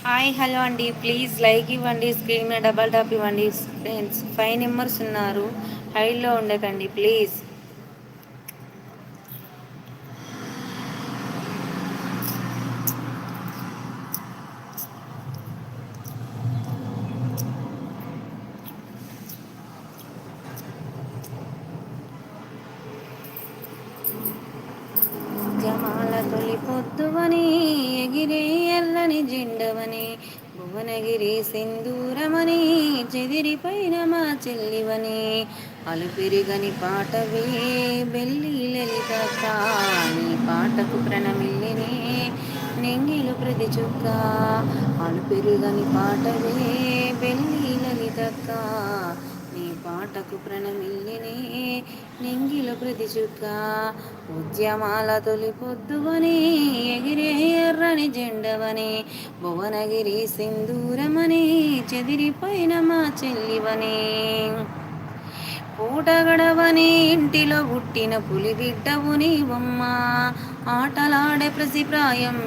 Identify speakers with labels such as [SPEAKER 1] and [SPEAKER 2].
[SPEAKER 1] Hi hello అండి, please like ఇవ్వండి, screen మీద డబల్ టాప్ ఇవ్వండి ఫ్రెండ్స్. 5 మెంబర్స్ ఉన్నారు, హైలో ఉండకండి ప్లీజ్. జమాల తొలి పొద్దువని ఎగిరే ఎల్లని జెండవని భువనగిరి సింధూరమని చెదిరిపోయిన మా చెల్లివని అలుపెరుగని పాటవే బెల్లి లలిత నీ పాటకు ప్రణమిల్లినే నింగిలు ప్రతి చుక్క. అలుపెరుగని పాటవే బెల్లి లలితక్క, నీ పాటకు ప్రణమిల్లినే నింగిల ప్రతి చుక్క. ఉద్యమాల తొలి పొద్దువని ఎగిరే ఎర్రని జెండవని భువనగిరి సింధూరమని చెదిరిపోయిన మా చెల్లివని పూట గడవని ఇంటిలో పుట్టిన పులి బిడ్డవు నీవమ్మ. ఆటలాడే ప్రసి ప్రాయం